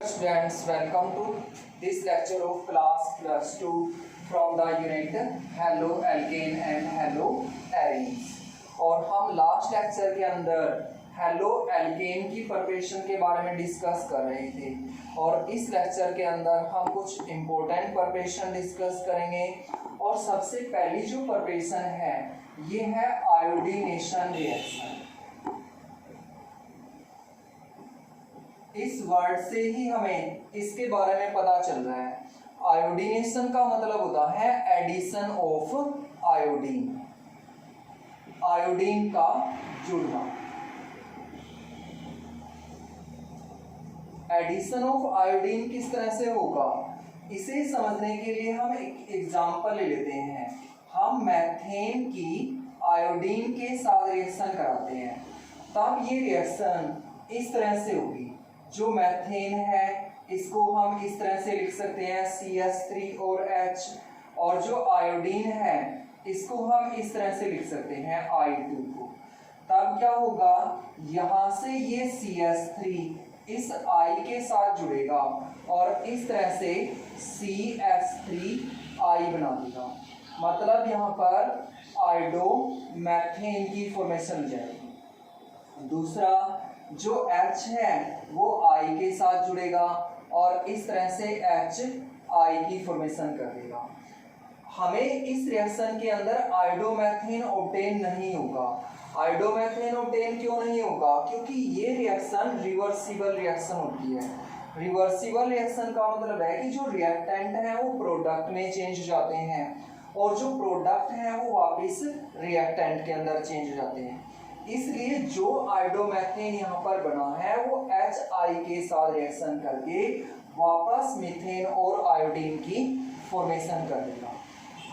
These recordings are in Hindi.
Students, welcome to this lecture of class plus 2 from the unit Hello Alkane and Hello Arenes। और हम लास्ट लेक्चर के अंदर हेलो एल्केन की प्रिपरेशन के बारे में डिस्कस कर रहे थे और इस लेक्चर के अंदर हम कुछ इम्पोर्टेंट प्रिपरेशन डिस्कस करेंगे। और सबसे पहली जो प्रिपरेशन है ये है आयोडीनेशन रिएक्शन। इस वर्ड से ही हमें इसके बारे में पता चल रहा है। आयोडीनेशन का मतलब होता है एडिशन ऑफ आयोडीन, आयोडीन का जुड़ना। एडिशन ऑफ आयोडीन किस तरह से होगा इसे समझने के लिए हम एक एग्जांपल ले लेते हैं। हम मैथेन की आयोडीन के साथ रिएक्शन कराते हैं, तब ये रिएक्शन इस तरह से होगी। जो मैथेन है इसको हम इस तरह से लिख सकते हैं CH3 और H, और जो आयोडीन है इसको हम इस तरह से लिख सकते हैं I2 को। तब क्या होगा, यहाँ से ये CH3 इस I के साथ जुड़ेगा और इस तरह से CH3I बना देगा। मतलब यहाँ पर आयोडो मैथेन की फॉर्मेशन हो जाएगी। दूसरा जो H है वो I के साथ जुड़ेगा और इस तरह से HI की फॉर्मेशन कर देगा। हमें इस रिएक्शन के अंदर आयोडोमेथेन ऑब्टेन नहीं होगा। आयोडोमेथेन ऑब्टेन क्यों नहीं होगा? क्योंकि ये रिएक्शन रिवर्सिबल रिएक्शन होती है। रिवर्सिबल रिएक्शन का मतलब है कि जो रिएक्टेंट है वो प्रोडक्ट में चेंज हो जाते हैं और जो प्रोडक्ट है वो वापस रिएक्टेंट के अंदर चेंज हो जाते हैं। इसलिए जो आयोडोमेथेन यहाँ पर बना है वो HI के साथ रिएक्शन करके वापस मीथेन और आयोडीन की फॉर्मेशन कर देगा।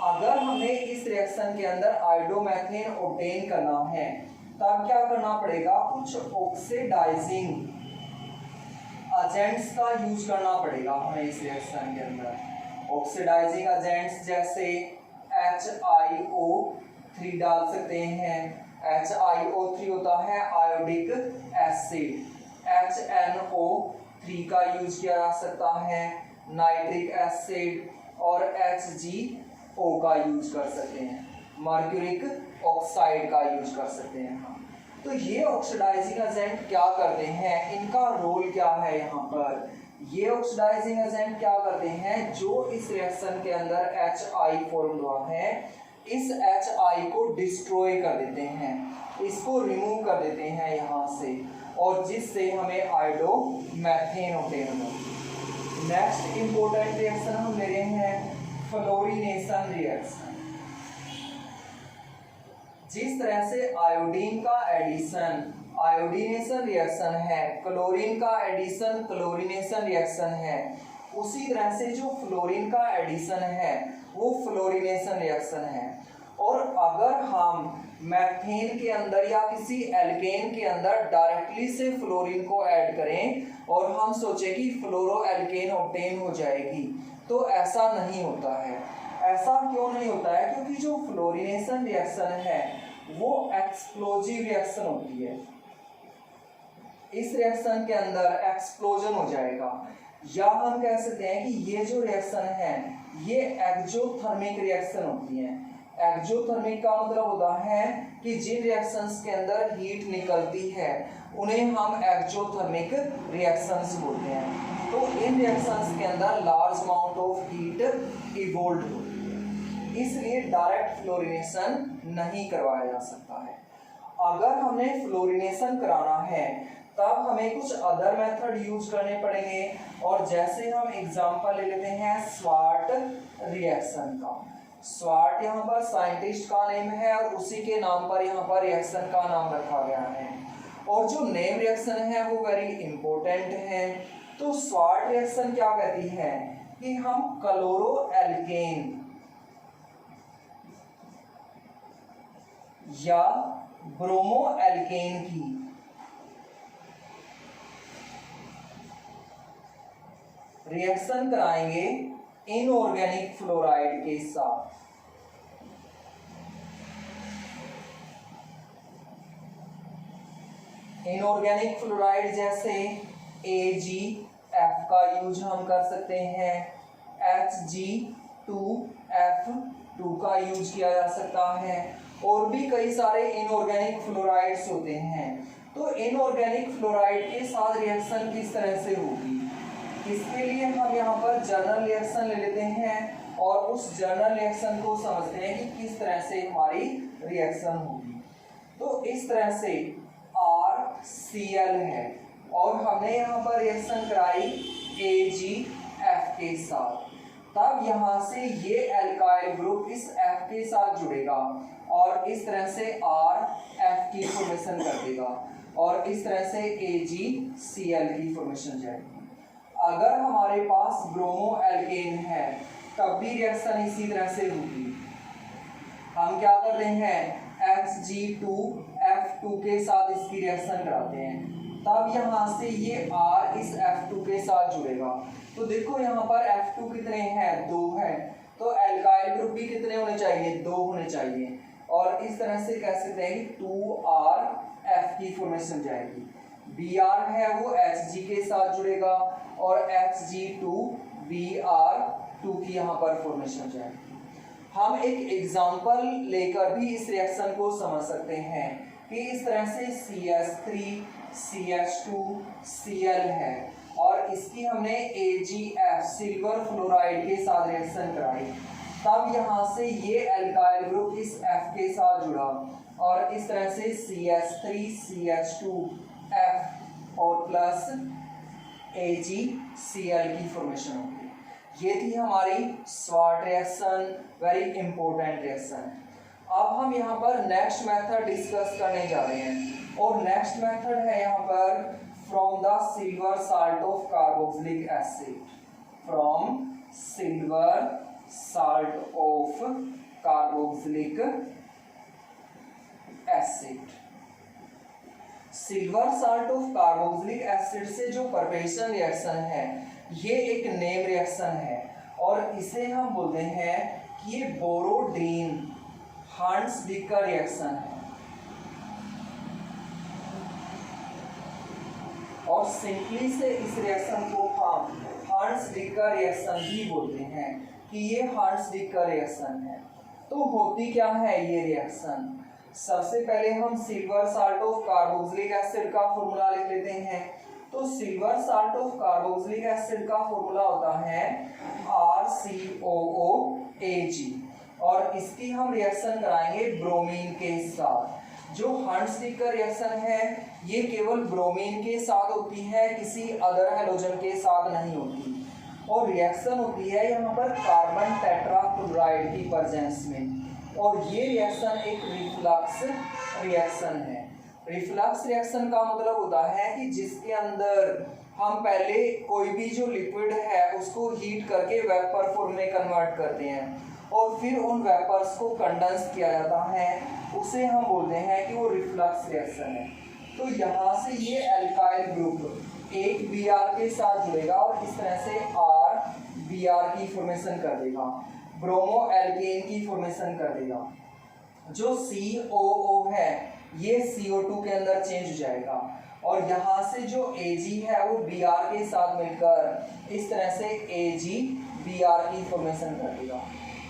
अगर हमें इस रिएक्शन के अंदर आयोडोमेथेन ऑब्टेन करना है तब क्या करना पड़ेगा, कुछ ऑक्सीडाइजिंग एजेंट्स का यूज करना पड़ेगा हमें इस रिएक्शन के अंदर। ऑक्सीडाइजिंग एजेंट्स जैसे HiO3 डाल सकते हैं। HiO3 होता है आयोडिक एसिड। HNO3 का यूज किया जा सकता है, नाइट्रिक एसिड और HgO का यूज कर सकते हैं, मर्क्यूरिक ऑक्साइड का यूज कर सकते हैं। तो ये ऑक्सीडाइजिंग एजेंट क्या करते हैं, इनका रोल क्या है यहाँ पर? ये ऑक्सीडाइजिंग एजेंट क्या करते हैं, जो इस रिएक्शन के अंदर HI फॉर्म हुआ है इस HI को डिस्ट्रॉय कर देते हैं, इसको रिमूव कर देते हैं यहाँ से, और जिससे हमें आयोडोमेथेन ऑब्टेन हो। नेक्स्ट इंपॉर्टेंट रिएक्शन हम ले रहे हैं फ्लोरीनेशन रिएक्शन। जिस तरह से आयोडीन का एडिशन आयोडीनेशन रिएक्शन है, क्लोरीन का एडिशन क्लोरीनेशन रिएक्शन है, उसी तरह से जो फ्लोरीन का एडिशन है वो फ्लोरीनेशन रिएक्शन है। और अगर हम मैथेन के अंदर या किसी एल्केन के अंदर डायरेक्टली से फ्लोरीन को ऐड करें और हम सोचें कि फ्लोरो एल्केन ऑब्टेन हो जाएगी, तो ऐसा नहीं होता है। ऐसा क्यों नहीं होता है? क्योंकि जो फ्लोरीनेशन रिएक्शन है वो एक्सप्लोजिव रिएक्शन होती है। इस रिएक्शन के अंदर एक्सप्लोजन हो जाएगा, या हम कह सकते हैं कि ये जो रिएक्शन है ये एक्सोथर्मिक रिएक्शन होती है। एक्सोथर्मिक का मतलब होता है कि जिन रिएक्शंस के अंदर हीट निकलती है उन्हें हम एक्सोथर्मिक रिएक्शंस बोलते हैं। तो इन रिएक्शंस के अंदर large amount of heat evolve होती है, इसलिए डायरेक्ट फ्लोरीनेशन नहीं करवाया जा सकता है। अगर हमें फ्लोरीनेशन कराना है तब हमें कुछ अदर मेथड यूज करने पड़ेंगे, और जैसे हम एग्जांपल ले लेते हैं स्वार्ट रिएक्शन का। स्वार्ट यहाँ पर साइंटिस्ट का नेम है और उसी के नाम पर यहाँ पर रिएक्शन का नाम रखा गया है, और जो नेम रिएक्शन है वो वेरी इंपॉर्टेंट है। तो स्वार्ट रिएक्शन क्या कहती है कि हम क्लोरो एल्केन या ब्रोमो एल्केन की रिएक्शन कराएंगे इनऑर्गेनिक फ्लोराइड के साथ। इनऑर्गेनिक फ्लोराइड जैसे F का यूज हम कर सकते हैं, Hg2F2 का यूज किया जा सकता है, और भी कई सारे इनऑर्गेनिक फ्लोराइड्स होते हैं। तो इनऑर्गेनिक फ्लोराइड के साथ रिएक्शन किस तरह से होगी, इसके लिए हम यहाँ पर जर्नल रिएक्शन ले लेते हैं और उस जर्नल रिएक्शन को समझते हैं कि किस तरह से हमारी रिएक्शन होगी। तो इस तरह से RCl है और हमने यहाँ पर रिएक्शन कराई AgF के साथ, तब यहाँ से ये एल्काइल ग्रुप इस F के साथ जुड़ेगा और इस तरह से RF की फॉर्मेशन कर देगा और इस तरह से AgCl की फॉर्मेशन जाएगी। अगर हमारे पास ब्रोमो एल्केन है तब भी रिएक्शन इसी तरह से होगी। हम क्या करते हैं, Hg2F2 के साथ इसकी रिएक्शन कराते हैं, तब यहाँ से ये R इस F2 के साथ जुड़ेगा। तो देखो यहाँ पर F2 कितने हैं, 2 हैं, तो एल्काइल ग्रुप भी कितने होने चाहिए, 2 होने चाहिए, और इस तरह से कह सकते हैं कि 2RF की फॉर्मेशन जाएगी। Br है वो Hg के साथ जुड़ेगा और Hg2Br2 की यहाँ पर फॉर्मेशन जाएगी। हम एक एग्जांपल लेकर भी इस रिएक्शन को समझ सकते हैं कि इस तरह से CH3CH2Cl है और इसकी हमने AgF सिल्वर फ्लोराइड के साथ रिएक्शन कराई, तब यहाँ से ये एल्काइल ग्रुप इस F के साथ जुड़ा और इस तरह से CH3CH2F और प्लस AgCl की फॉर्मेशन होगी। ये थी हमारी स्वाट रिएक्शन, वेरी इंपॉर्टेंट रिएक्शन। अब हम यहाँ पर नेक्स्ट मेथड डिस्कस करने जा रहे हैं और नेक्स्ट मेथड है यहाँ पर from the silver salt of carboxylic acid, from silver salt of carboxylic acid. Silver salt of carboxylic acid से जो परपेशन रिएक्शन है ये एक नेम रिएक्शन है और इसे हम बोलते हैं कि ये बोरोडीन हर्ट्ज-डिक का रिएक्शन है और सिंपली से इस रिएक्शन को हम हर्ट्ज-डिक का रिएक्शन भी बोलते हैं कि ये हर्ट्ज-डिक का रिएक्शन है। तो होती क्या है ये रिएक्शन, सबसे पहले हम silver salt of carboxylic acid का फॉर्मूला लिख लेते हैं। तो silver salt of carboxylic acid का फॉर्मूला होता है RCOOAg और इसकी हम रिएक्शन कराएंगे ब्रोमीन के साथ। जो हर्ट्ज-डिक का रिएक्शन है ये केवल ब्रोमीन के साथ होती है, किसी अदर हैलोजन के साथ नहीं होती, और रिएक्शन होती है यहाँ पर कार्बन टेट्राक्लोराइड की प्रेजेंस में, और ये रिएक्शन एक रिफ्लक्स रिएक्शन है। रिफ्लक्स रिएक्शन का मतलब होता है कि जिसके अंदर हम पहले कोई भी जो लिक्विड है उसको हीट करके वेपर फॉर्म में कन्वर्ट करते हैं और फिर उन वेपर्स को कंडेंस किया जाता है, उसे हम बोलते हैं कि वो रिफ्लक्स रिएक्शन है। तो यहाँ से ये एल्काइल ग्रुप एक Br के साथ जुड़ेगा और इस तरह से RBr की फॉर्मेशन कर देगा, ब्रोमो एल्केन की फॉर्मेशन कर देगा। जो COO है ये CO2 के अंदर चेंज हो जाएगा और यहाँ से जो Ag है वो Br के साथ मिलकर इस तरह से AgBr की फॉर्मेशन कर देगा।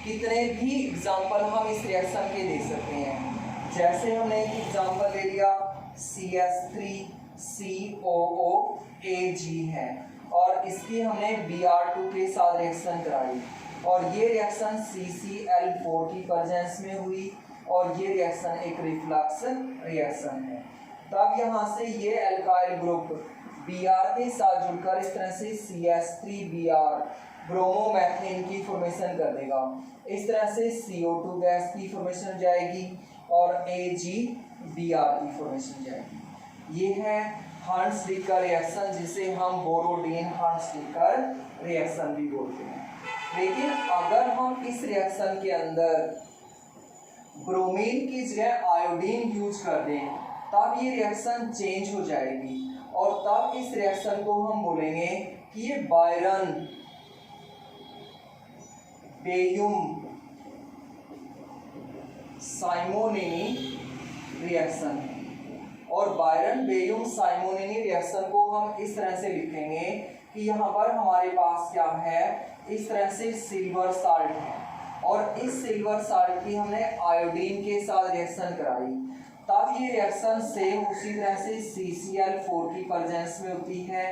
कितने भी एग्जाम्पल हम इस रिएक्शन के दे सकते हैं, जैसे हमने एक एग्जाम्पल ले लिया CH3COOAg है और इसकी हमने Br2 के साथ रिएक्शन कराई और ये रिएक्शन CCl4 की प्रेजेंस में हुई और ये रिएक्शन एक रिफ्लक्स रिएक्शन है। तब यहाँ से ये एल्काइल ग्रुप Br के साथ जुड़कर इस तरह से CH3Br ब्रोमोमेथेन की फॉर्मेशन कर देगा। इस तरह से CO2 गैस की फॉर्मेशन जाएगी और AgBr की फॉर्मेशन जाएगी। ये है हर्ट्ज-डिक का रिएक्शन जिसे हम बोरोडीन हर्ट्ज-डिक का रिएक्शन भी बोलते हैं। लेकिन अगर हम इस रिएक्शन के अंदर ब्रोमीन की जगह आयोडीन यूज कर दें तब ये रिएक्शन चेंज हो जाएगी और तब इस रिएक्शन को हम बोलेंगे कि ये बायरन बेयुम साइमोनिनी रिएक्शन है। और बायरन बेयुम साइमोनिनी रिएक्शन को हम इस तरह से लिखेंगे कि यहाँ पर हमारे पास क्या है, इस तरह से सिल्वर साल्ट है और इस सिल्वर साल्ट की हमने आयोडीन के साथ रिएक्शन कराई, तब ये रिएक्शन सेम उसी तरह से CCl4 की प्रेजेंस में होती है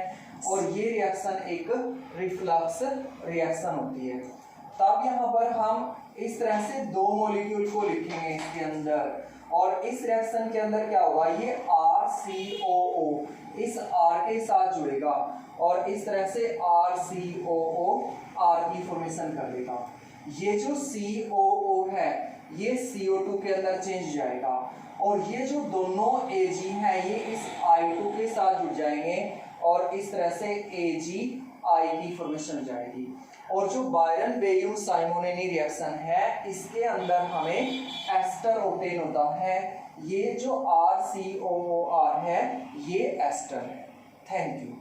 और ये रिएक्शन एक रिफ्लक्स रिएक्शन होती है। तब यहाँ पर हम इस तरह से दो मॉलिक्यूल को लिखेंगे इसके अंदर और इस रिएक्शन के अंदर क्या होगा, ये RCOO इस R के साथ जुड़ेगा और इस तरह से RCOO R की फॉर्मेशन कर देगा। ये जो COO है ये CO2 के अंदर चेंज जाएगा और ये जो दोनों Ag हैं ये इस I2 के साथ जुड़ जाएंगे और इस तरह से AgI की फॉर्मेशन हो जाएगी। और जो बायरन बेयूर साइमोनेनी रिएक्शन है इसके अंदर हमें एस्टर ऑब्टेन होता है। ये जो RCOOR है ये एस्टर है। Thank you.